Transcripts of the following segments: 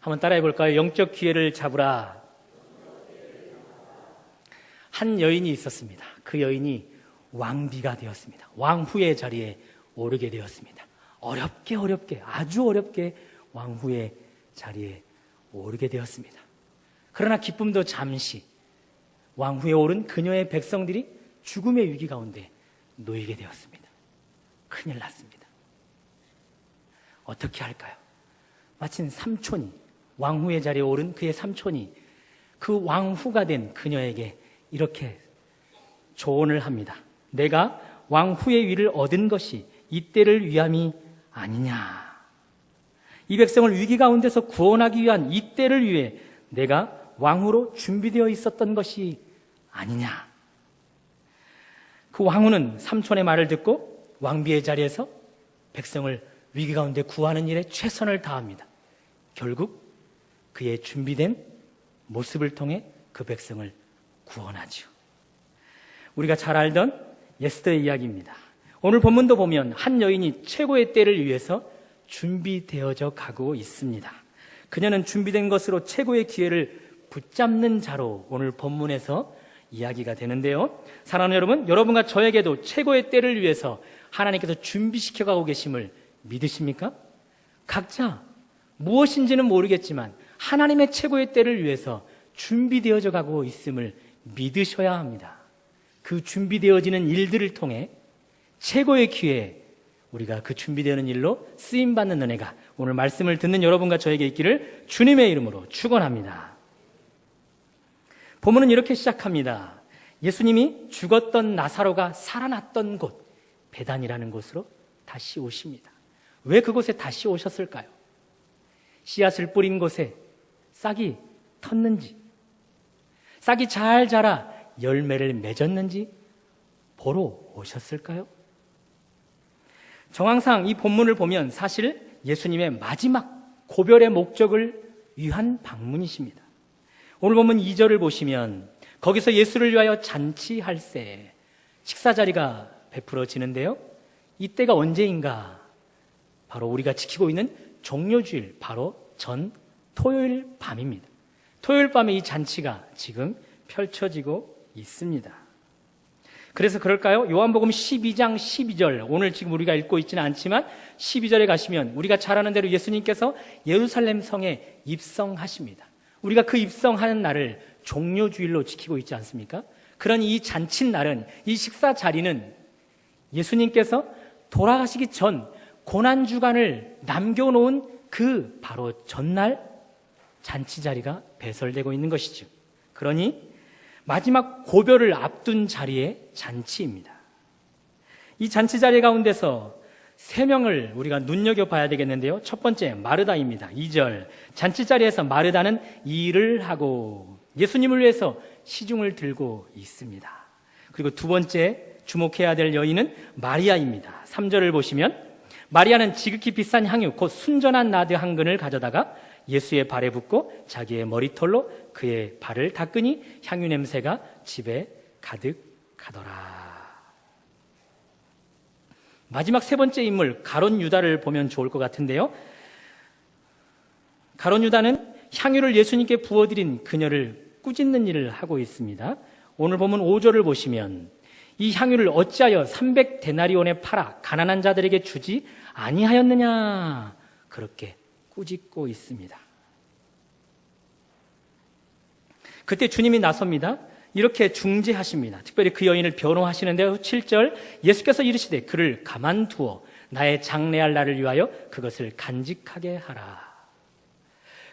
한번 따라해 볼까요? 영적 기회를 잡으라. 한 여인이 있었습니다. 그 여인이 왕비가 되었습니다. 왕후의 자리에 오르게 되었습니다. 어렵게 아주 어렵게 왕후의 자리에 오르게 되었습니다. 그러나 기쁨도 잠시, 왕후에 오른 그녀의 백성들이 죽음의 위기 가운데 놓이게 되었습니다. 큰일 났습니다. 어떻게 할까요? 마침 삼촌이, 왕후의 자리에 오른 그의 삼촌이 그 왕후가 된 그녀에게 이렇게 조언을 합니다. 내가 왕후의 위를 얻은 것이 이때를 위함이 아니냐. 이 백성을 위기 가운데서 구원하기 위한 이때를 위해 내가 왕후로 준비되어 있었던 것이 아니냐. 그 왕후는 삼촌의 말을 듣고 왕비의 자리에서 백성을 위기 가운데 구하는 일에 최선을 다합니다. 결국 그의 준비된 모습을 통해 그 백성을 구원하죠. 우리가 잘 알던 에스더의 이야기입니다. 오늘 본문도 보면 한 여인이 최고의 때를 위해서 준비되어져 가고 있습니다. 그녀는 준비된 것으로 최고의 기회를 붙잡는 자로 오늘 본문에서 이야기가 되는데요. 사랑하는 여러분, 여러분과 저에게도 최고의 때를 위해서 하나님께서 준비시켜 가고 계심을 믿으십니까? 각자 무엇인지는 모르겠지만 하나님의 최고의 때를 위해서 준비되어져 가고 있음을 믿으셔야 합니다. 그 준비되어지는 일들을 통해 최고의 기회에 우리가 그 준비되는 일로 쓰임받는 은혜가 오늘 말씀을 듣는 여러분과 저에게 있기를 주님의 이름으로 축원합니다. 본문은 이렇게 시작합니다. 예수님이 죽었던 나사로가 살아났던 곳, 베단이라는 곳으로 다시 오십니다. 왜 그곳에 다시 오셨을까요? 씨앗을 뿌린 곳에 싹이 텄는지, 싹이 잘 자라 열매를 맺었는지 보러 오셨을까요? 정황상 이 본문을 보면 사실 예수님의 마지막 고별의 목적을 위한 방문이십니다. 오늘 본문 2절을 보시면 거기서 예수를 위하여 잔치할세, 식사 자리가 베풀어지는데요. 이때가 언제인가? 바로 우리가 지키고 있는 종료주일, 바로 전 토요일 밤입니다. 토요일 밤에 이 잔치가 지금 펼쳐지고 있습니다. 그래서 그럴까요? 요한복음 12장 12절, 오늘 지금 우리가 읽고 있지는 않지만 12절에 가시면 우리가 잘 아는 대로 예수님께서 예루살렘 성에 입성하십니다. 우리가 그 입성하는 날을 종료주일로 지키고 있지 않습니까? 그러니 이 잔칫날은, 이 식사 자리는 예수님께서 돌아가시기 전 고난주간을 남겨놓은 그 바로 전날 잔치 자리가 배설되고 있는 것이죠. 그러니 마지막 고별을 앞둔 자리의 잔치입니다. 이 잔치 자리 가운데서 3명을 우리가 눈여겨봐야 되겠는데요. 첫 번째, 마르다입니다. 2절, 잔치 자리에서 마르다는 일을 하고 예수님을 위해서 시중을 들고 있습니다. 그리고 두 번째 주목해야 될 여인은 마리아입니다. 3절을 보시면 마리아는 지극히 비싼 향유, 곧 순전한 나드 한 근을 가져다가 예수의 발에 붓고 자기의 머리털로 그의 발을 닦으니 향유 냄새가 집에 가득하더라. 마지막 세 번째 인물 가룟 유다를 보면 좋을 것 같은데요. 가룟 유다는 향유를 예수님께 부어드린 그녀를 꾸짖는 일을 하고 있습니다. 오늘 보면 5절을 보시면 이 향유를 어찌하여 300데나리온에 팔아 가난한 자들에게 주지 아니하였느냐, 그렇게 꾸짖고 있습니다. 그때 주님이 나섭니다. 이렇게 중재하십니다. 특별히 그 여인을 변호하시는데요. 7절, 예수께서 이르시되 그를 가만두어 나의 장례할 날을 위하여 그것을 간직하게 하라.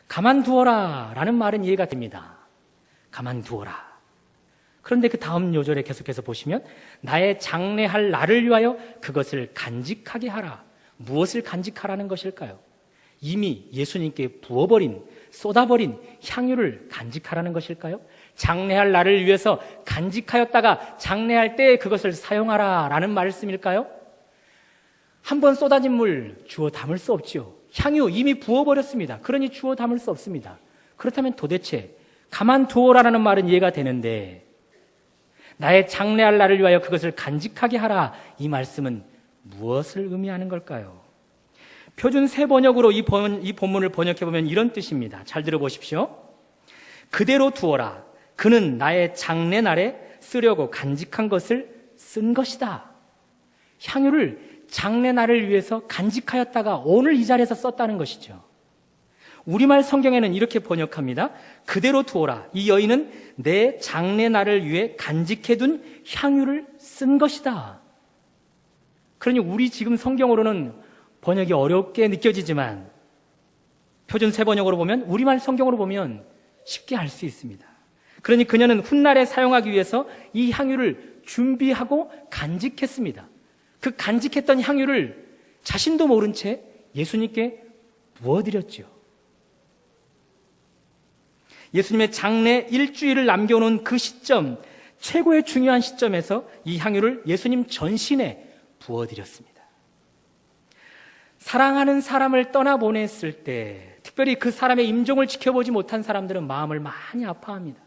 가만두어라 라는 말은 이해가 됩니다. 가만두어라. 그런데 그 다음 요절에 계속해서 보시면 나의 장례할 날을 위하여 그것을 간직하게 하라. 무엇을 간직하라는 것일까요? 이미 예수님께 부어버린, 쏟아버린 향유를 간직하라는 것일까요? 장례할 날을 위해서 간직하였다가 장례할 때 그것을 사용하라 라는 말씀일까요? 한번 쏟아진 물 주워 담을 수 없지요. 향유 이미 부어버렸습니다. 그러니 주워 담을 수 없습니다. 그렇다면 도대체 가만두어라는 말은 이해가 되는데 나의 장례할 날을 위하여 그것을 간직하게 하라, 이 말씀은 무엇을 의미하는 걸까요? 표준 새 번역으로 이 본문을 번역해보면 이런 뜻입니다. 잘 들어보십시오. 그대로 두어라. 그는 나의 장례날에 쓰려고 간직한 것을 쓴 것이다. 향유를 장례날을 위해서 간직하였다가 오늘 이 자리에서 썼다는 것이죠. 우리말 성경에는 이렇게 번역합니다. 그대로 두어라. 이 여인은 내 장례날을 위해 간직해둔 향유를 쓴 것이다. 그러니 우리 지금 성경으로는 번역이 어렵게 느껴지지만 표준 새 번역으로 보면, 우리말 성경으로 보면 쉽게 알 수 있습니다. 그러니 그녀는 훗날에 사용하기 위해서 이 향유를 준비하고 간직했습니다. 그 간직했던 향유를 자신도 모른 채 예수님께 부어드렸죠. 예수님의 장례 일주일을 남겨놓은 그 시점, 최고의 중요한 시점에서 이 향유를 예수님 전신에 부어드렸습니다. 사랑하는 사람을 떠나보냈을 때, 특별히 그 사람의 임종을 지켜보지 못한 사람들은 마음을 많이 아파합니다.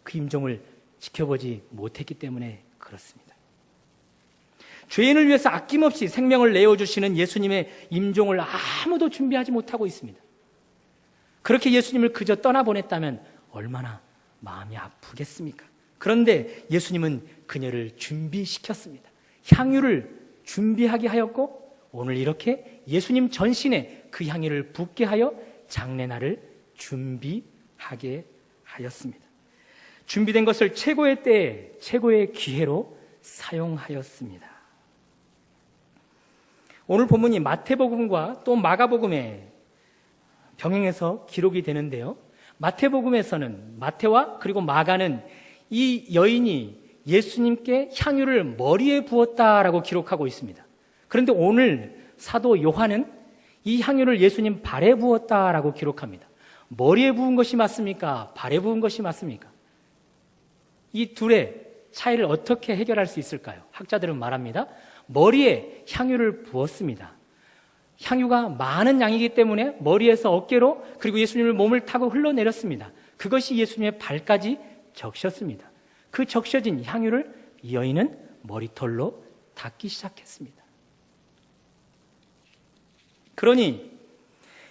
그 임종을 지켜보지 못했기 때문에 그렇습니다. 죄인을 위해서 아낌없이 생명을 내어주시는 예수님의 임종을 아무도 준비하지 못하고 있습니다. 그렇게 예수님을 그저 떠나보냈다면 얼마나 마음이 아프겠습니까? 그런데 예수님은 그녀를 준비시켰습니다. 향유를 준비하게 하였고, 오늘 이렇게 예수님 전신에 그 향유를 붓게 하여 장례날을 준비하게 하였습니다. 준비된 것을 최고의 때에 최고의 기회로 사용하였습니다. 오늘 본문이 마태복음과 또 마가복음에 병행해서 기록이 되는데요. 마태복음에서는, 마태와 그리고 마가는 이 여인이 예수님께 향유를 머리에 부었다라고 기록하고 있습니다. 그런데 오늘 사도 요한은 이 향유를 예수님 발에 부었다라고 기록합니다. 머리에 부은 것이 맞습니까? 발에 부은 것이 맞습니까? 이 둘의 차이를 어떻게 해결할 수 있을까요? 학자들은 말합니다. 머리에 향유를 부었습니다. 향유가 많은 양이기 때문에 머리에서 어깨로, 그리고 예수님의 몸을 타고 흘러내렸습니다. 그것이 예수님의 발까지 적셨습니다. 그 적셔진 향유를 이 여인은 머리털로 닦기 시작했습니다. 그러니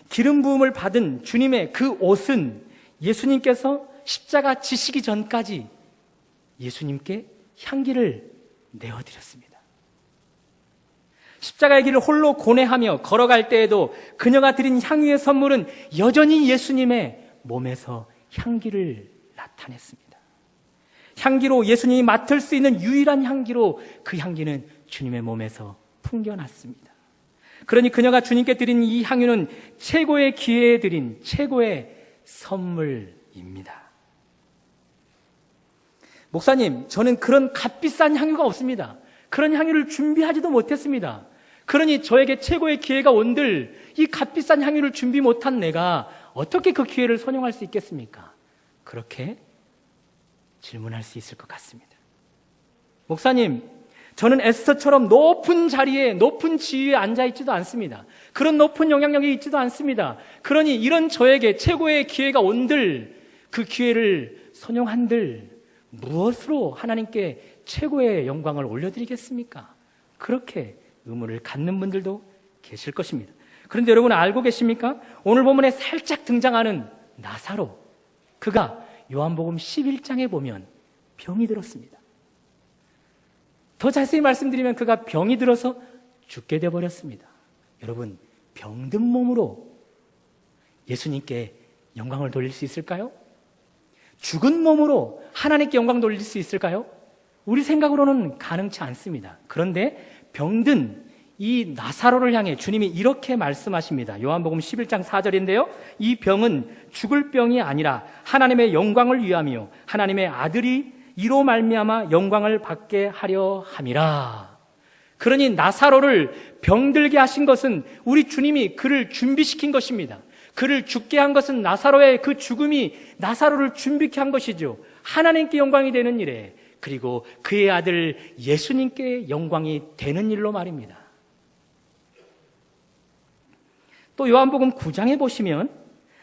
기름 부음을 받은 주님의 그 옷은 예수님께서 십자가 지시기 전까지 예수님께 향기를 내어드렸습니다. 십자가의 길을 홀로 고뇌하며 걸어갈 때에도 그녀가 드린 향유의 선물은 여전히 예수님의 몸에서 향기를 나타냈습니다. 향기로, 예수님이 맡을 수 있는 유일한 향기로 그 향기는 주님의 몸에서 풍겨났습니다. 그러니 그녀가 주님께 드린 이 향유는 최고의 기회에 드린 최고의 선물입니다. 목사님, 저는 그런 값비싼 향유가 없습니다. 그런 향유를 준비하지도 못했습니다. 그러니 저에게 최고의 기회가 온들 이 값비싼 향유를 준비 못한 내가 어떻게 그 기회를 선용할 수 있겠습니까? 그렇게 질문할 수 있을 것 같습니다. 목사님, 저는 에스더처럼 높은 자리에, 높은 지위에 앉아있지도 않습니다. 그런 높은 영향력이 있지도 않습니다. 그러니 이런 저에게 최고의 기회가 온들 그 기회를 선용한들 무엇으로 하나님께 최고의 영광을 올려드리겠습니까? 그렇게 의문을 갖는 분들도 계실 것입니다. 그런데 여러분 알고 계십니까? 오늘 본문에 살짝 등장하는 나사로, 그가 요한복음 11장에 보면 병이 들었습니다. 더 자세히 말씀드리면 그가 병이 들어서 죽게 되어버렸습니다. 여러분, 병든 몸으로 예수님께 영광을 돌릴 수 있을까요? 죽은 몸으로 하나님께 영광 돌릴 수 있을까요? 우리 생각으로는 가능치 않습니다. 그런데 병든 이 나사로를 향해 주님이 이렇게 말씀하십니다. 요한복음 11장 4절인데요. 이 병은 죽을 병이 아니라 하나님의 영광을 위하며 하나님의 아들이 이로 말미암아 영광을 받게 하려 함이라. 그러니 나사로를 병들게 하신 것은 우리 주님이 그를 준비시킨 것입니다. 그를 죽게 한 것은 나사로의 그 죽음이 나사로를 준비케 한 것이죠. 하나님께 영광이 되는 일에, 그리고 그의 아들 예수님께 영광이 되는 일로 말입니다. 또 요한복음 9장에 보시면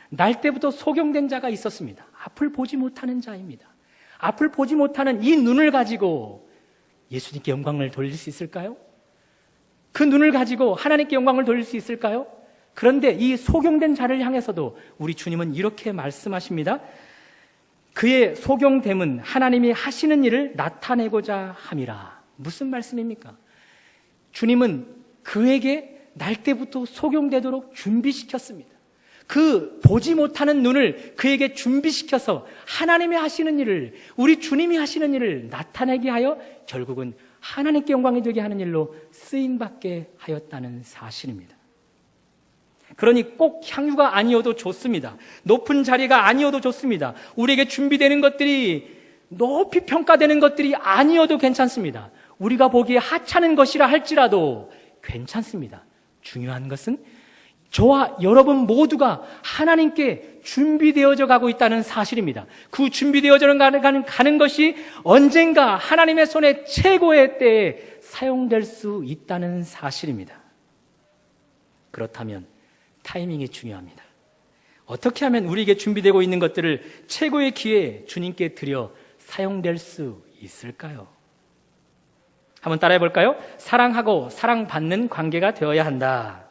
날 때부터 소경된 자가 있었습니다. 앞을 보지 못하는 자입니다. 앞을 보지 못하는 이 눈을 가지고 예수님께 영광을 돌릴 수 있을까요? 그 그 눈을 가지고 하나님께 영광을 돌릴 수 있을까요? 그런데 이 소경된 자를 향해서도 우리 주님은 이렇게 말씀하십니다. 그의 소경됨은 하나님이 하시는 일을 나타내고자 함이라. 무슨 말씀입니까? 주님은 그에게 날 때부터 소경되도록 준비시켰습니다. 그 보지 못하는 눈을 그에게 준비시켜서 하나님이 하시는 일을, 우리 주님이 하시는 일을 나타내게 하여 결국은 하나님께 영광이 되게 하는 일로 쓰임받게 하였다는 사실입니다. 그러니 꼭 향유가 아니어도 좋습니다. 높은 자리가 아니어도 좋습니다. 우리에게 준비되는 것들이 높이 평가되는 것들이 아니어도 괜찮습니다. 우리가 보기에 하찮은 것이라 할지라도 괜찮습니다. 중요한 것은 저와 여러분 모두가 하나님께 준비되어져 가고 있다는 사실입니다. 그 준비되어져 가는 것이 언젠가 하나님의 손에 최고의 때에 사용될 수 있다는 사실입니다. 그렇다면 타이밍이 중요합니다. 어떻게 하면 우리에게 준비되고 있는 것들을 최고의 기회에 주님께 드려 사용될 수 있을까요? 한번 따라해 볼까요? 사랑하고 사랑받는 관계가 되어야 한다.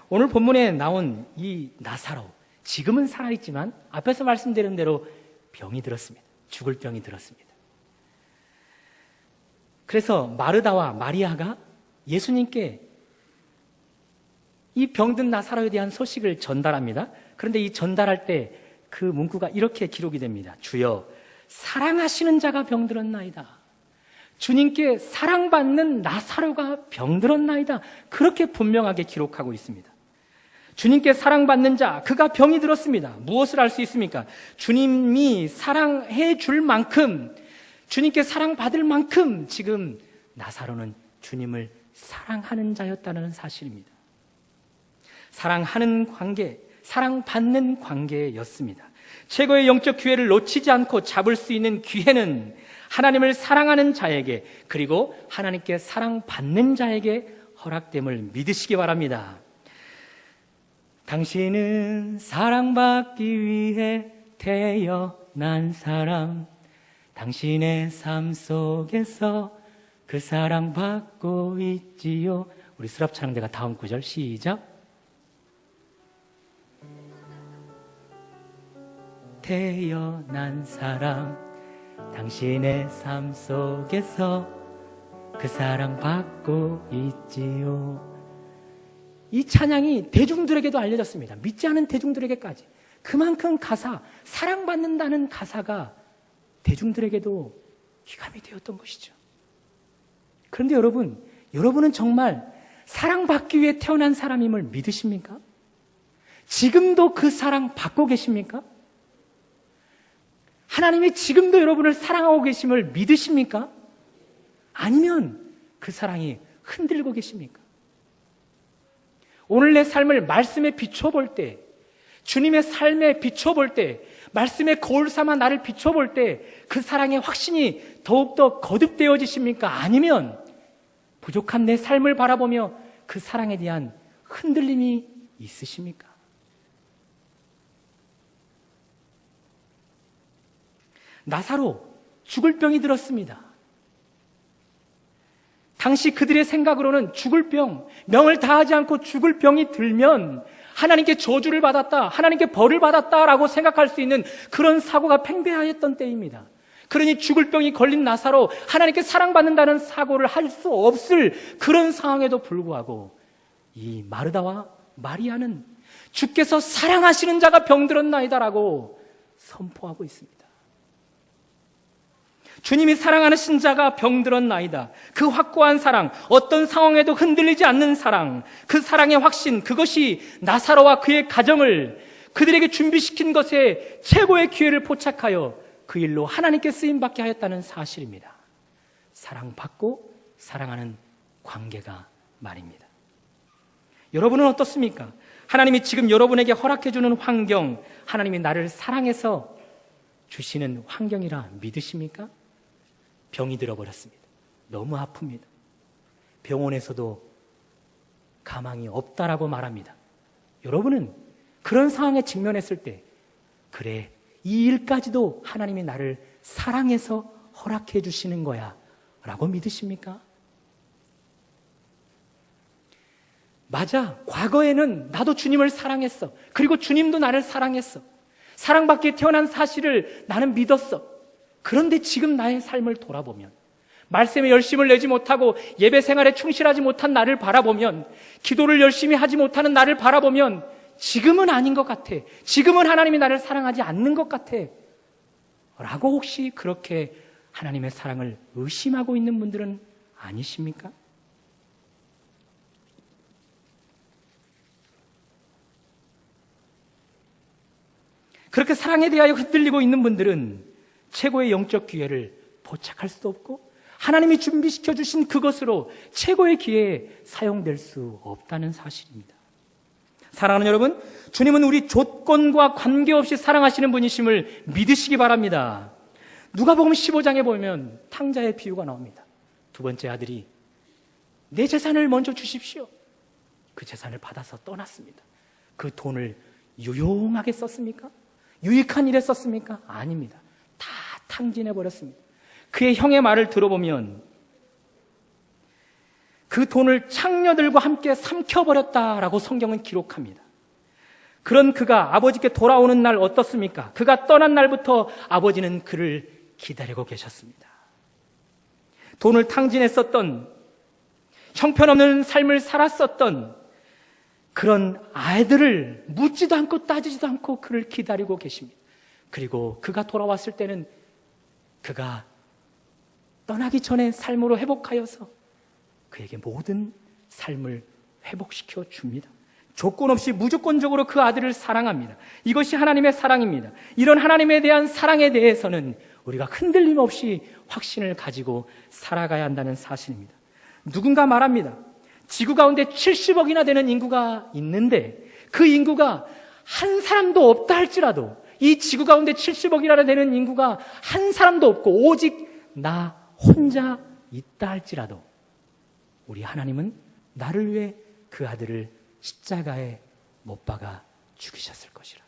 오늘 본문에 나온 이 나사로, 지금은 살아있지만 앞에서 말씀드린 대로 병이 들었습니다. 죽을 병이 들었습니다. 그래서 마르다와 마리아가 예수님께 이 병든 나사로에 대한 소식을 전달합니다. 그런데 이 전달할 때 그 문구가 이렇게 기록이 됩니다. 주여, 사랑하시는 자가 병들었나이다. 주님께 사랑받는 나사로가 병들었나이다. 그렇게 분명하게 기록하고 있습니다. 주님께 사랑받는 자, 그가 병이 들었습니다. 무엇을 알 수 있습니까? 주님이 사랑해 줄 만큼, 주님께 사랑받을 만큼 지금 나사로는 주님을 사랑하는 자였다는 사실입니다. 사랑하는 관계, 사랑받는 관계였습니다. 최고의 영적 기회를 놓치지 않고 잡을 수 있는 기회는 하나님을 사랑하는 자에게, 그리고 하나님께 사랑받는 자에게 허락됨을 믿으시기 바랍니다. 당신은 사랑받기 위해 태어난 사람, 당신의 삶 속에서 그 사랑받고 있지요. 우리 수랍 찬양대가 다음 구절 시작. 태어난 사람, 당신의 삶 속에서 그 사랑받고 있지요. 이 찬양이 대중들에게도 알려졌습니다. 믿지 않은 대중들에게까지. 그만큼 가사, 사랑받는다는 가사가 대중들에게도 귀감이 되었던 것이죠. 그런데 여러분은 정말 사랑받기 위해 태어난 사람임을 믿으십니까? 지금도 그 사랑 받고 계십니까? 하나님이 지금도 여러분을 사랑하고 계심을 믿으십니까? 아니면 그 사랑이 흔들고 계십니까? 오늘 내 삶을 말씀에 비춰볼 때, 주님의 삶에 비춰볼 때, 말씀의 거울 삼아 나를 비춰볼 때 그 사랑의 확신이 더욱더 거듭되어지십니까? 아니면 부족한 내 삶을 바라보며 그 사랑에 대한 흔들림이 있으십니까? 나사로 죽을 병이 들었습니다. 당시 그들의 생각으로는 죽을 병, 명을 다하지 않고 죽을 병이 들면 하나님께 저주를 받았다, 하나님께 벌을 받았다라고 생각할 수 있는 그런 사고가 팽배하였던 때입니다. 그러니 죽을 병이 걸린 나사로 하나님께 사랑받는다는 사고를 할 수 없을 그런 상황에도 불구하고 이 마르다와 마리아는 주께서 사랑하시는 자가 병들었나이다라고 선포하고 있습니다. 주님이 사랑하는 자가 병들었나이다. 그 확고한 사랑, 어떤 상황에도 흔들리지 않는 사랑, 그 사랑의 확신, 그것이 나사로와 그의 가정을 그들에게 준비시킨 것에 최고의 기회를 포착하여 그 일로 하나님께 쓰임받게 하였다는 사실입니다. 사랑받고 사랑하는 관계가 말입니다. 여러분은 어떻습니까? 하나님이 지금 여러분에게 허락해주는 환경, 하나님이 나를 사랑해서 주시는 환경이라 믿으십니까? 병이 들어버렸습니다. 너무 아픕니다. 병원에서도 가망이 없다라고 말합니다. 여러분은 그런 상황에 직면했을 때, 그래, 이 일까지도 하나님이 나를 사랑해서 허락해 주시는 거야, 라고 믿으십니까? 맞아. 과거에는 나도 주님을 사랑했어. 그리고 주님도 나를 사랑했어. 사랑받기에 태어난 사실을 나는 믿었어. 그런데 지금 나의 삶을 돌아보면, 말씀에 열심을 내지 못하고 예배 생활에 충실하지 못한 나를 바라보면, 기도를 열심히 하지 못하는 나를 바라보면 지금은 아닌 것 같아. 지금은 하나님이 나를 사랑하지 않는 것 같아. 라고 혹시 그렇게 하나님의 사랑을 의심하고 있는 분들은 아니십니까? 그렇게 사랑에 대하여 흔들리고 있는 분들은 최고의 영적 기회를 포착할 수 없고 하나님이 준비시켜 주신 그것으로 최고의 기회에 사용될 수 없다는 사실입니다. 사랑하는 여러분, 주님은 우리 조건과 관계없이 사랑하시는 분이심을 믿으시기 바랍니다. 누가복음 15장에 보면 탕자의 비유가 나옵니다. 두 번째 아들이 내 재산을 먼저 주십시오. 그 재산을 받아서 떠났습니다. 그 돈을 유용하게 썼습니까? 유익한 일에 썼습니까? 아닙니다. 다 탕진해버렸습니다. 그의 형의 말을 들어보면 그 돈을 창녀들과 함께 삼켜버렸다라고 성경은 기록합니다. 그런 그가 아버지께 돌아오는 날 어떻습니까? 그가 떠난 날부터 아버지는 그를 기다리고 계셨습니다. 돈을 탕진했었던, 형편없는 삶을 살았었던 그런 아이들을 묻지도 않고 따지지도 않고 그를 기다리고 계십니다. 그리고 그가 돌아왔을 때는 그가 떠나기 전에 삶으로 회복하여서 그에게 모든 삶을 회복시켜 줍니다. 조건 없이 무조건적으로 그 아들을 사랑합니다. 이것이 하나님의 사랑입니다. 이런 하나님에 대한 사랑에 대해서는 우리가 흔들림 없이 확신을 가지고 살아가야 한다는 사실입니다. 누군가 말합니다. 지구 가운데 70억이나 되는 인구가 있는데 그 인구가 한 사람도 없다 할지라도, 이 지구 가운데 70억이나 되는 인구가 한 사람도 없고 오직 나 혼자 있다 할지라도 우리 하나님은 나를 위해 그 아들을 십자가에 못 박아 죽이셨을 것이라.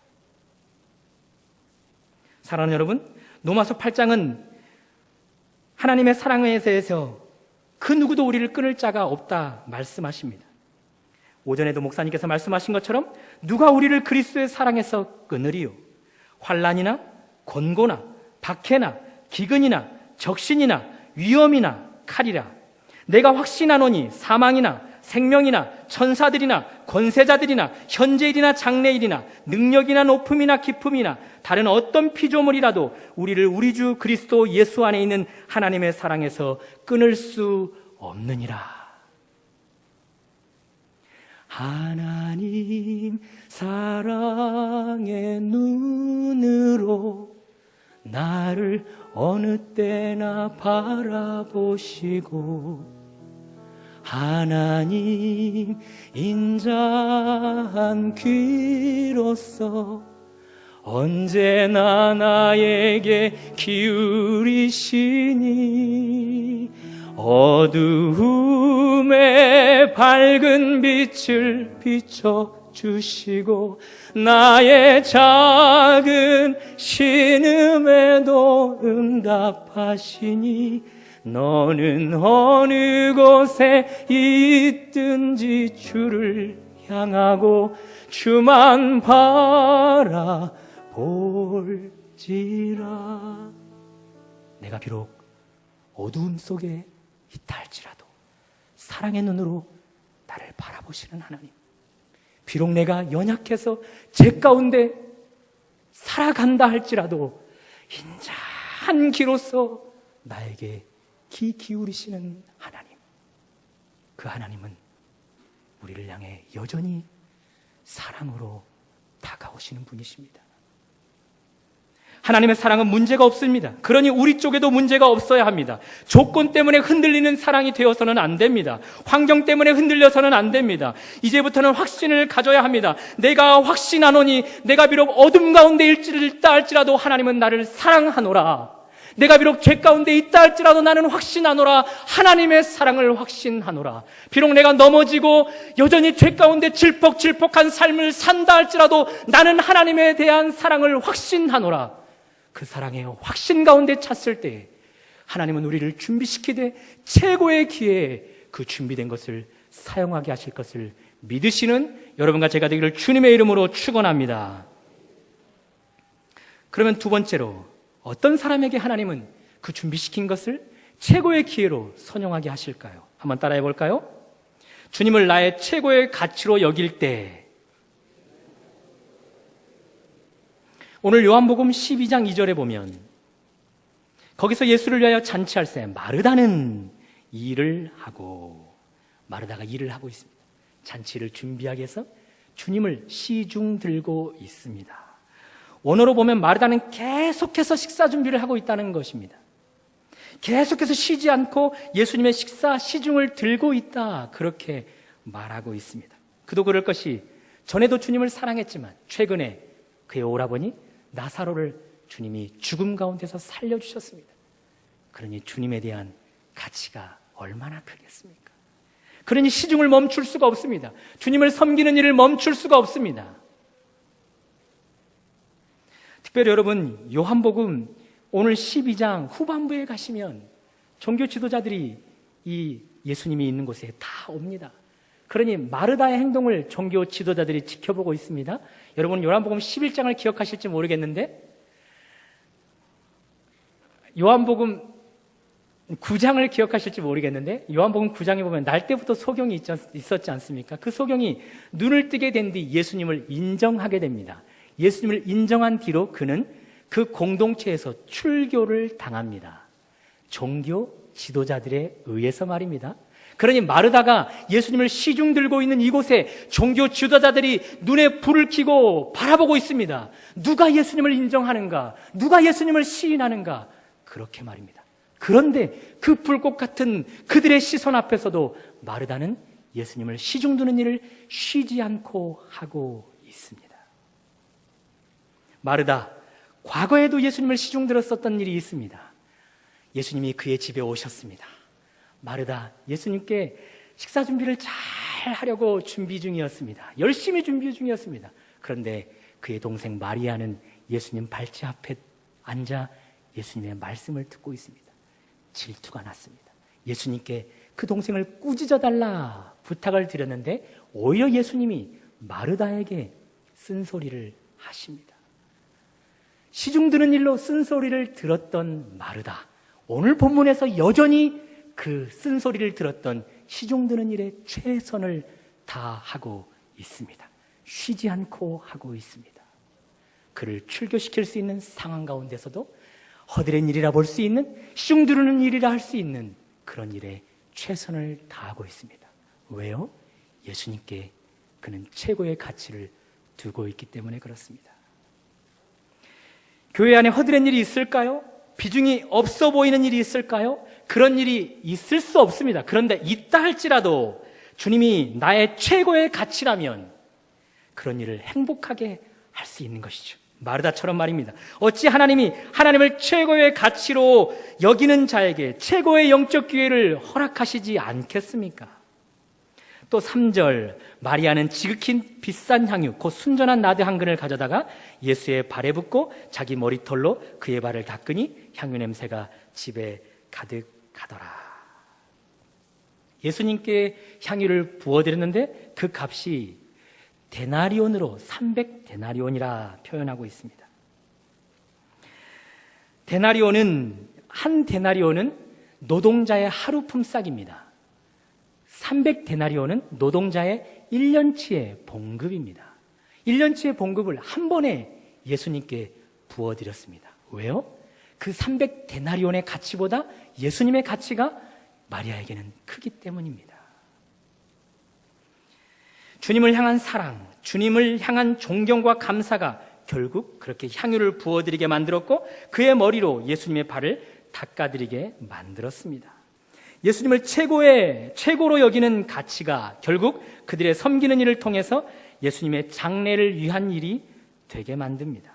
사랑하는 여러분, 로마서 8장은 하나님의 사랑에 대해서 그 누구도 우리를 끊을 자가 없다 말씀하십니다. 오전에도 목사님께서 말씀하신 것처럼 누가 우리를 그리스도의 사랑에서 끊으리요? 환난이나 권고나 박해나 기근이나 적신이나 위험이나 칼이라. 내가 확신하노니 사망이나 생명이나 천사들이나 권세자들이나 현재일이나 장래일이나 능력이나 높음이나 깊음이나 다른 어떤 피조물이라도 우리를 우리 주 그리스도 예수 안에 있는 하나님의 사랑에서 끊을 수 없느니라. 하나님 사랑의 눈으로 나를 어느 때나 바라보시고 하나님 인자한 귀로서 언제나 나에게 기울이시니 어두움에 밝은 빛을 비춰주시고 나의 작은 신음에도 응답하시니 너는 어느 곳에 있든지 주를 향하고 주만 바라볼지라. 내가 비록 어두움 속에 있다 할지라도 사랑의 눈으로 나를 바라보시는 하나님, 비록 내가 연약해서 제 가운데 살아간다 할지라도 인자한 기로서 나에게 귀 기울이시는 하나님, 그 하나님은 우리를 향해 여전히 사랑으로 다가오시는 분이십니다. 하나님의 사랑은 문제가 없습니다. 그러니 우리 쪽에도 문제가 없어야 합니다. 조건 때문에 흔들리는 사랑이 되어서는 안 됩니다. 환경 때문에 흔들려서는 안 됩니다. 이제부터는 확신을 가져야 합니다. 내가 확신하노니 내가 비록 어둠 가운데 있다 할지라도 하나님은 나를 사랑하노라. 내가 비록 죄 가운데 있다 할지라도 나는 확신하노라. 하나님의 사랑을 확신하노라. 비록 내가 넘어지고 여전히 죄 가운데 질퍽질퍽한 삶을 산다 할지라도 나는 하나님에 대한 사랑을 확신하노라. 그 사랑의 확신 가운데 찼을 때 하나님은 우리를 준비시키되 최고의 기회에 그 준비된 것을 사용하게 하실 것을 믿으시는 여러분과 제가 되기를 주님의 이름으로 축원합니다. 그러면 두 번째로, 어떤 사람에게 하나님은 그 준비시킨 것을 최고의 기회로 선용하게 하실까요? 한번 따라해 볼까요? 주님을 나의 최고의 가치로 여길 때, 오늘 요한복음 12장 2절에 보면 거기서 예수를 위하여 잔치할 때 마르다는 일을 하고, 마르다가 일을 하고 있습니다. 잔치를 준비하기 위해서 주님을 시중 들고 있습니다. 원어로 보면 마르다는 계속해서 식사 준비를 하고 있다는 것입니다. 계속해서 쉬지 않고 예수님의 식사 시중을 들고 있다, 그렇게 말하고 있습니다. 그도 그럴 것이, 전에도 주님을 사랑했지만 최근에 그의 오라버니 나사로를 주님이 죽음 가운데서 살려주셨습니다. 그러니 주님에 대한 가치가 얼마나 크겠습니까? 그러니 시중을 멈출 수가 없습니다. 주님을 섬기는 일을 멈출 수가 없습니다. 특별히 여러분, 요한복음 오늘 12장 후반부에 가시면 종교 지도자들이 이 예수님이 있는 곳에 다 옵니다. 그러니 마르다의 행동을 종교 지도자들이 지켜보고 있습니다. 여러분, 요한복음 11장을 기억하실지 모르겠는데 요한복음 9장을 기억하실지 모르겠는데 요한복음 9장에 보면 날 때부터 소경이 있었지 않습니까? 그 소경이 눈을 뜨게 된 뒤 예수님을 인정하게 됩니다. 예수님을 인정한 뒤로 그는 그 공동체에서 출교를 당합니다. 종교 지도자들에 의해서 말입니다. 그러니 마르다가 예수님을 시중 들고 있는 이곳에 종교 지도자들이 눈에 불을 켜고 바라보고 있습니다. 누가 예수님을 인정하는가? 누가 예수님을 시인하는가? 그렇게 말입니다. 그런데 그 불꽃 같은 그들의 시선 앞에서도 마르다는 예수님을 시중 두는 일을 쉬지 않고 하고 있습니다. 마르다, 과거에도 예수님을 시중 들었었던 일이 있습니다. 예수님이 그의 집에 오셨습니다. 마르다, 예수님께 식사 준비를 잘 하려고 준비 중이었습니다. 열심히 준비 중이었습니다. 그런데 그의 동생 마리아는 예수님 발치 앞에 앉아 예수님의 말씀을 듣고 있습니다. 질투가 났습니다. 예수님께 그 동생을 꾸짖어 달라 부탁을 드렸는데 오히려 예수님이 마르다에게 쓴소리를 하십니다. 시중 드는 일로 쓴소리를 들었던 마르다, 오늘 본문에서 여전히 그 쓴소리를 들었던 시중 드는 일에 최선을 다하고 있습니다. 쉬지 않고 하고 있습니다. 그를 출교시킬 수 있는 상황 가운데서도 허드렛 일이라 볼 수 있는, 시중 드는 일이라 할 수 있는 그런 일에 최선을 다하고 있습니다. 왜요? 예수님께 그는 최고의 가치를 두고 있기 때문에 그렇습니다. 교회 안에 허드렛 일이 있을까요? 비중이 없어 보이는 일이 있을까요? 그런 일이 있을 수 없습니다. 그런데 있다 할지라도 주님이 나의 최고의 가치라면 그런 일을 행복하게 할 수 있는 것이죠. 마르다처럼 말입니다. 어찌 하나님이 하나님을 최고의 가치로 여기는 자에게 최고의 영적 기회를 허락하시지 않겠습니까? 또 3절, 마리아는 지극히 비싼 향유 곧 순전한 나드 한 근을 가져다가 예수의 발에 붓고 자기 머리털로 그의 발을 닦으니 향유 냄새가 집에 가득하더라. 예수님께 향유를 부어드렸는데 그 값이 데나리온으로 300데나리온이라 표현하고 있습니다. 한 데나리온은 노동자의 하루 품삯입니다. 300데나리온은 노동자의 1년치의 봉급입니다. 1년치의 봉급을 한 번에 예수님께 부어드렸습니다. 왜요? 그 300데나리온의 가치보다 예수님의 가치가 마리아에게는 크기 때문입니다. 주님을 향한 사랑, 주님을 향한 존경과 감사가 결국 그렇게 향유를 부어드리게 만들었고 그의 머리로 예수님의 발을 닦아드리게 만들었습니다. 예수님을 최고로 여기는 가치가 결국 그들의 섬기는 일을 통해서 예수님의 장래를 위한 일이 되게 만듭니다.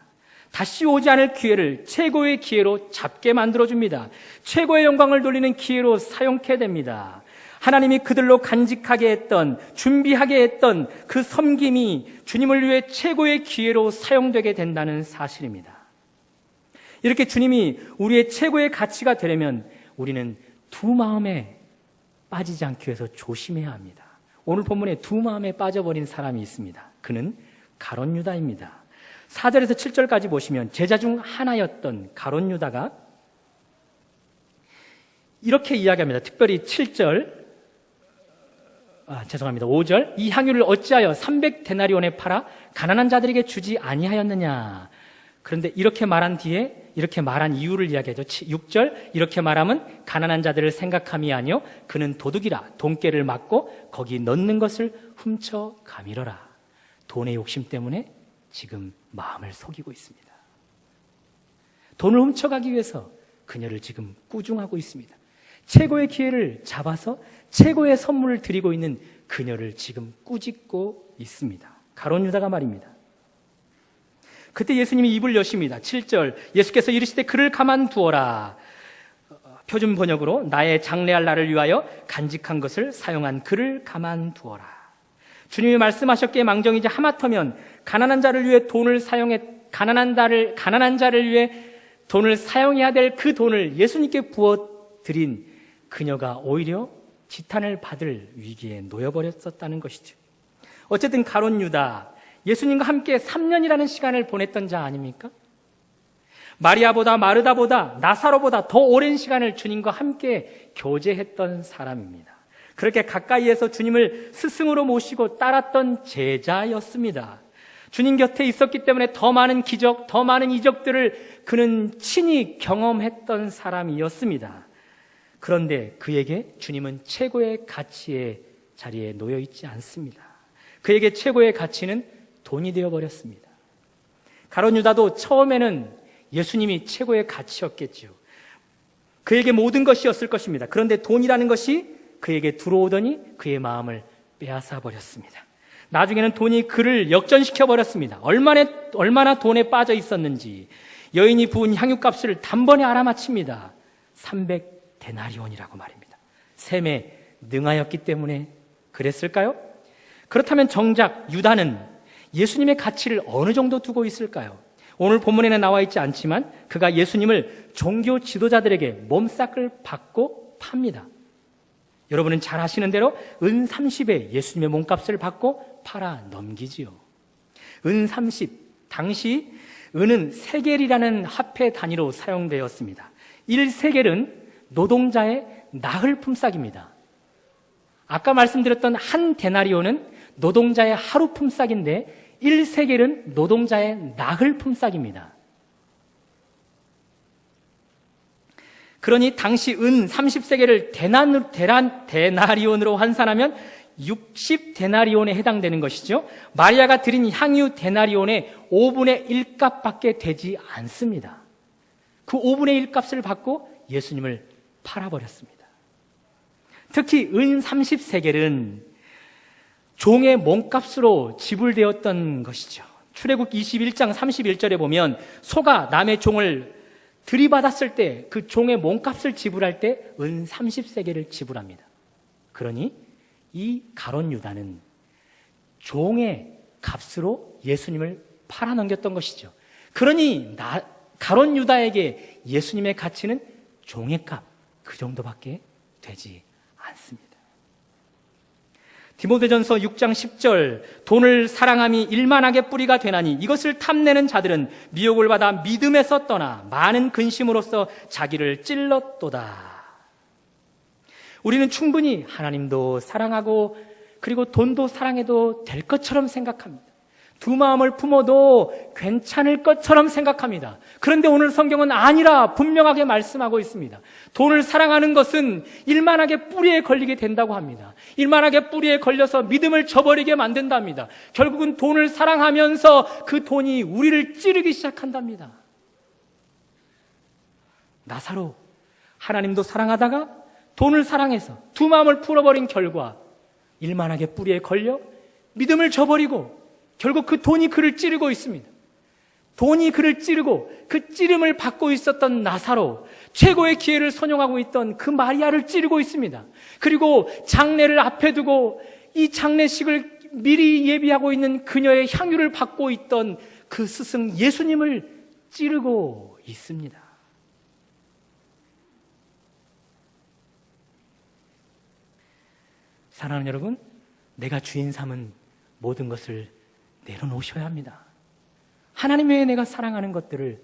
다시 오지 않을 기회를 최고의 기회로 잡게 만들어줍니다. 최고의 영광을 돌리는 기회로 사용케 됩니다. 하나님이 그들로 간직하게 했던, 준비하게 했던 그 섬김이 주님을 위해 최고의 기회로 사용되게 된다는 사실입니다. 이렇게 주님이 우리의 최고의 가치가 되려면 우리는 두 마음에 빠지지 않기 위해서 조심해야 합니다. 오늘 본문에 두 마음에 빠져버린 사람이 있습니다. 그는 가룟 유다입니다. 4절에서 7절까지 보시면 제자 중 하나였던 가룟 유다가 이렇게 이야기합니다. 특별히 7절, 5절. 이 향유를 어찌하여 300데나리온에 팔아 가난한 자들에게 주지 아니하였느냐. 그런데 이렇게 말한 뒤에 이렇게 말한 이유를 이야기하죠. 6절, 이렇게 말하면 가난한 자들을 생각함이 아니요 그는 도둑이라 돈깨를 맞고 거기 넣는 것을 훔쳐 가밀어라. 돈의 욕심 때문에 지금 마음을 속이고 있습니다. 돈을 훔쳐가기 위해서 그녀를 지금 꾸중하고 있습니다. 최고의 기회를 잡아서 최고의 선물을 드리고 있는 그녀를 지금 꾸짖고 있습니다. 가룟 유다가 말입니다. 그때 예수님이 입을 여십니다. 7절, 예수께서 이르시되 그를 가만두어라. 표준 번역으로 나의 장래할 날을 위하여 간직한 것을 사용한 그를 가만두어라. 주님이 말씀하셨기에 망정이지 하마터면 가난한 자를 위해 가난한 자를 위해 돈을 사용해야 될 그 돈을 예수님께 부어드린 그녀가 오히려 지탄을 받을 위기에 놓여버렸었다는 것이죠. 어쨌든 가룟 유다, 예수님과 함께 3년이라는 시간을 보냈던 자 아닙니까? 마리아보다 마르다보다 나사로보다 더 오랜 시간을 주님과 함께 교제했던 사람입니다. 그렇게 가까이에서 주님을 스승으로 모시고 따랐던 제자였습니다. 주님 곁에 있었기 때문에 더 많은 기적, 더 많은 이적들을 그는 친히 경험했던 사람이었습니다. 그런데 그에게 주님은 최고의 가치의 자리에 놓여 있지 않습니다. 그에게 최고의 가치는 돈이 되어버렸습니다. 가룟 유다도 처음에는 예수님이 최고의 가치였겠죠. 그에게 모든 것이었을 것입니다. 그런데 돈이라는 것이 그에게 들어오더니 그의 마음을 빼앗아 버렸습니다. 나중에는 돈이 그를 역전시켜버렸습니다. 얼마나 돈에 빠져 있었는지 여인이 부은 향유값을 단번에 알아맞힙니다. 300데나리온이라고 말입니다. 셈에 능하였기 때문에 그랬을까요? 그렇다면 정작 유다는 예수님의 가치를 어느 정도 두고 있을까요? 오늘 본문에는 나와 있지 않지만 그가 예수님을 종교 지도자들에게 몸삭을 받고 팝니다. 여러분은 잘 아시는 대로 은 30에 예수님의 몸값을 받고 팔아 넘기지요. 은 30, 당시 은은 세겔이라는 화폐 단위로 사용되었습니다. 1세겔은 노동자의 나흘 품삯입니다. 아까 말씀드렸던 한 데나리온은 노동자의 하루 품삯인데 1세겔은 노동자의 나흘 품삯입니다. 그러니 당시 은 30세겔을 데나리온으로 환산하면 60데나리온에 해당되는 것이죠. 마리아가 드린 향유 데나리온의 5분의 1값밖에 되지 않습니다. 그 5분의 1값을 받고 예수님을 팔아버렸습니다. 특히 은 30세겔은 종의 몸값으로 지불되었던 것이죠. 출애굽 21장 31절에 보면 소가 남의 종을 들이받았을 때 그 종의 몸값을 지불할 때 은 30세겔을 지불합니다. 그러니 이 가룟 유다는 종의 값으로 예수님을 팔아넘겼던 것이죠. 그러니 가룟 유다에게 예수님의 가치는 종의 값, 그 정도밖에 되지 않습니다. 디모데전서 6장 10절, 돈을 사랑함이 일만하게 뿌리가 되나니 이것을 탐내는 자들은 미혹을 받아 믿음에서 떠나 많은 근심으로써 자기를 찔렀도다. 우리는 충분히 하나님도 사랑하고 그리고 돈도 사랑해도 될 것처럼 생각합니다. 두 마음을 품어도 괜찮을 것처럼 생각합니다. 그런데 오늘 성경은 아니라 분명하게 말씀하고 있습니다. 돈을 사랑하는 것은 일만하게 뿌리에 걸리게 된다고 합니다. 일만하게 뿌리에 걸려서 믿음을 저버리게 만든답니다. 결국은 돈을 사랑하면서 그 돈이 우리를 찌르기 시작한답니다. 나사로, 하나님도 사랑하다가 돈을 사랑해서 두 마음을 풀어버린 결과 일만하게 뿌리에 걸려 믿음을 저버리고 결국 그 돈이 그를 찌르고 있습니다. 돈이 그를 찌르고 그 찌름을 받고 있었던 나사로, 최고의 기회를 선용하고 있던 그 마리아를 찌르고 있습니다. 그리고 장례를 앞에 두고 이 장례식을 미리 예비하고 있는 그녀의 향유를 받고 있던 그 스승 예수님을 찌르고 있습니다. 사랑하는 여러분, 내가 주인 삼은 모든 것을 내려놓으셔야 합니다. 하나님 외에 내가 사랑하는 것들을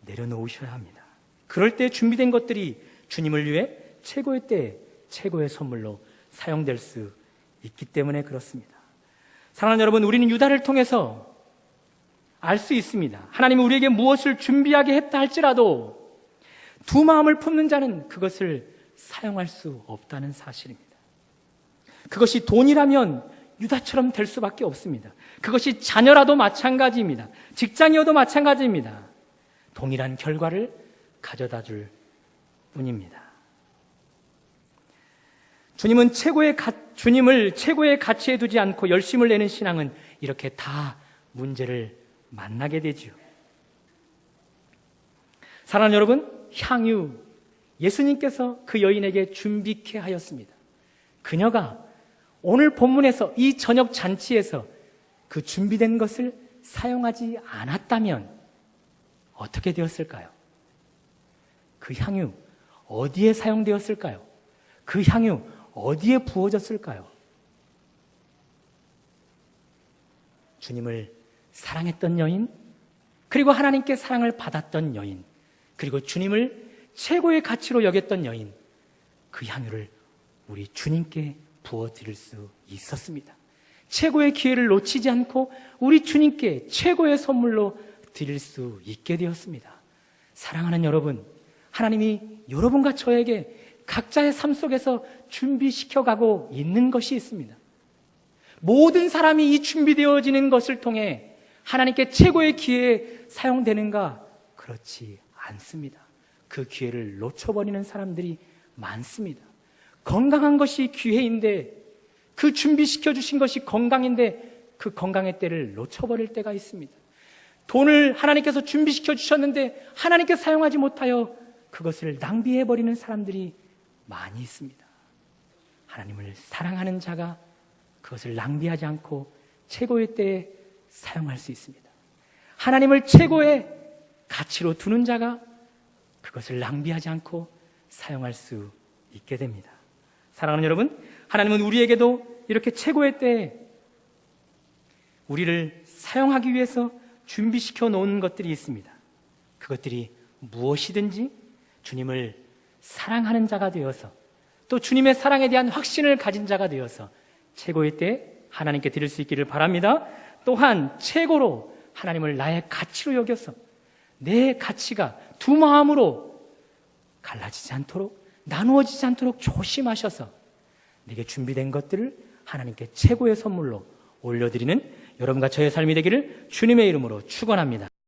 내려놓으셔야 합니다. 그럴 때 준비된 것들이 주님을 위해 최고의 때 최고의 선물로 사용될 수 있기 때문에 그렇습니다. 사랑하는 여러분, 우리는 유다를 통해서 알 수 있습니다. 하나님이 우리에게 무엇을 준비하게 했다 할지라도 두 마음을 품는 자는 그것을 사용할 수 없다는 사실입니다. 그것이 돈이라면 유다처럼 될 수밖에 없습니다. 그것이 자녀라도 마찬가지입니다. 직장이어도 마찬가지입니다. 동일한 결과를 가져다 줄 뿐입니다. 주님을 최고의 가치에 두지 않고 열심을 내는 신앙은 이렇게 다 문제를 만나게 되죠. 사랑하는 여러분, 향유, 예수님께서 그 여인에게 준비케 하였습니다. 그녀가 오늘 본문에서 이 저녁 잔치에서 그 준비된 것을 사용하지 않았다면 어떻게 되었을까요? 그 향유 어디에 사용되었을까요? 그 향유 어디에 부어졌을까요? 주님을 사랑했던 여인, 그리고 하나님께 사랑을 받았던 여인, 그리고 주님을 최고의 가치로 여겼던 여인, 그 향유를 우리 주님께 부어드릴 수 있었습니다. 최고의 기회를 놓치지 않고 우리 주님께 최고의 선물로 드릴 수 있게 되었습니다. 사랑하는 여러분, 하나님이 여러분과 저에게 각자의 삶 속에서 준비시켜가고 있는 것이 있습니다. 모든 사람이 이 준비되어지는 것을 통해 하나님께 최고의 기회에 사용되는가? 그렇지 않습니다. 그 기회를 놓쳐버리는 사람들이 많습니다. 건강한 것이 기회인데, 그 준비시켜 주신 것이 건강인데 그 건강의 때를 놓쳐버릴 때가 있습니다. 돈을 하나님께서 준비시켜 주셨는데 하나님께 사용하지 못하여 그것을 낭비해버리는 사람들이 많이 있습니다. 하나님을 사랑하는 자가 그것을 낭비하지 않고 최고의 때에 사용할 수 있습니다. 하나님을 최고의 가치로 두는 자가 그것을 낭비하지 않고 사용할 수 있게 됩니다. 사랑하는 여러분, 하나님은 우리에게도 이렇게 최고의 때에 우리를 사용하기 위해서 준비시켜 놓은 것들이 있습니다. 그것들이 무엇이든지 주님을 사랑하는 자가 되어서, 또 주님의 사랑에 대한 확신을 가진 자가 되어서 최고의 때에 하나님께 드릴 수 있기를 바랍니다. 또한 최고로 하나님을 나의 가치로 여겨서 내 가치가 두 마음으로 갈라지지 않도록, 나누어지지 않도록 조심하셔서 내게 준비된 것들을 하나님께 최고의 선물로 올려드리는 여러분과 저의 삶이 되기를 주님의 이름으로 축원합니다.